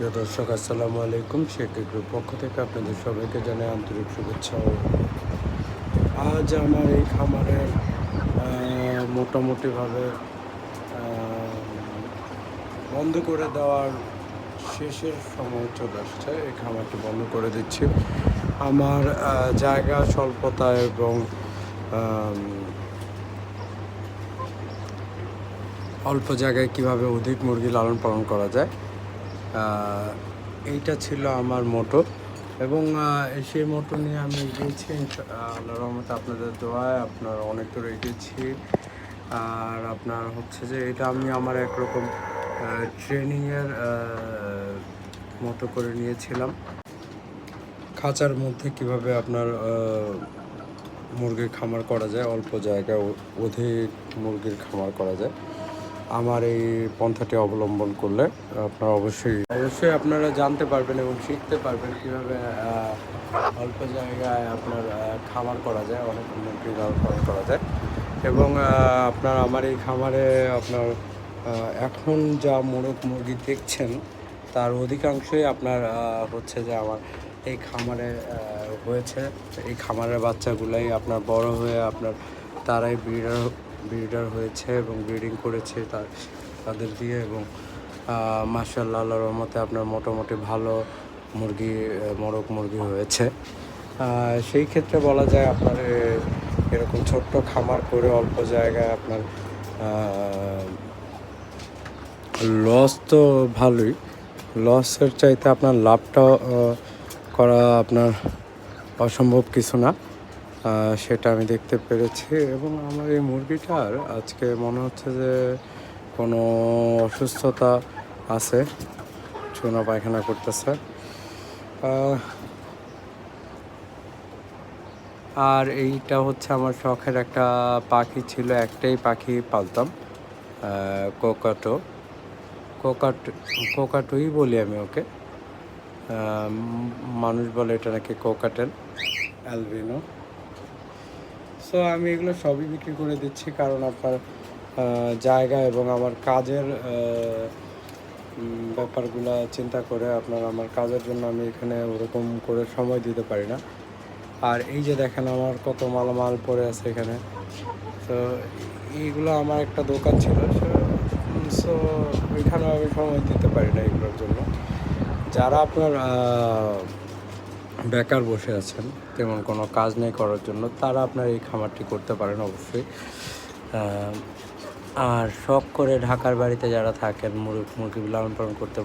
প্রিয় দর্শক, আসসালামু আলাইকুম। শেখ গ্রুপ পক্ষ থেকে আপনাদের সবাইকে জানাই আন্তরিক শুভেচ্ছা। আজ আমার এই খামারের মোটামুটিভাবে বন্ধ করে দেওয়ার শেষের সময় চলে আসছে। এই খামারটি বন্ধ করে দিচ্ছি। আমার জায়গা স্বল্পতা এবং অল্প জায়গায় কিভাবে অধিক মুরগি লালন পালন করা যায়, এইটা ছিল আমার মোটো। এবং সেই মোটো নিয়ে আমি এগিয়েছি। আল্লাহর রহমতে আপনাদের দোয়ায় আপনার অনেক দূর এগিয়েছি। আর আপনার হচ্ছে যে এটা আমি আমার একরকম ট্রেনিংয়ের মতো করে নিয়েছিলাম। খাঁচার মধ্যে কিভাবে আপনার মুরগির খামার করা যায়, অল্প জায়গায় অধিক মুরগির খামার করা যায়, আমার এই পন্থাটি অবলম্বন করলে আপনারা অবশ্যই আপনারা জানতে পারবেন এবং শিখতে পারবেন কীভাবে অল্প জায়গায় আপনার খামার করা যায়, অনেক মুরগি লালন পালন করা যায়। এবং আপনার আমার এই খামারে আপনার এখন যা মোরগ মুরগি দেখছেন তার অধিকাংশই আপনার হচ্ছে যে আমার এই খামারে হয়েছে। এই খামারের বাচ্চাগুলাই আপনার বড় হয়ে আপনার তারাই ব্রিডার হয়েছে এবং ব্রিডিং করেছে তাদের দিয়ে। এবং মাশাআল্লাহ, আল্লাহর রহমতে আপনার মোটামুটি ভালো মোরগ মুরগি হয়েছে। সেই ক্ষেত্রে বলা যায় আপনার এরকম ছোট্ট খামার করে অল্প জায়গায় আপনার লস তো ভালোই, লসের চাইতে আপনার লাভটা করা আপনার অসম্ভব কিছু না, সেটা আমি দেখতে পেরেছি। এবং আমার এই মুরগিটার আজকে মনে হচ্ছে যে কোনো অসুস্থতা আছে, চুনা পায়খানা করতেছে। আর এইটা হচ্ছে আমার শখের একটা পাখি ছিল, একটাই পাখি পালতাম, কোকাটুই বলি আমি ওকে। মানুষ বলে এটা নাকি কোকাটেল অ্যালবিনো। সো আমি এগুলো সবই বিক্রি করে দিচ্ছি, কারণ আপনার জায়গা এবং আমার কাজের ব্যাপারগুলো চিন্তা করে আপনার আমার কাজের জন্য আমি এখানে ওরকম করে সময় দিতে পারি না। আর এই যে দেখেন আমার কত মালামাল পড়ে আছে এখানে। তো এইগুলো আমার একটা দোকান ছিল, সো ওইখানেও আমি সময় দিতে পারি না এগুলোর জন্য। যারা আপনার বেকার বসে আছেন, তেমন কোনো কাজ নেই করার জন্য, তারা আপনার এই খামারটি করতে পারেন অবশ্যই। আর শখ করে ঢাকার বাড়িতে যারা থাকেন মুরগি লালন পালন করতে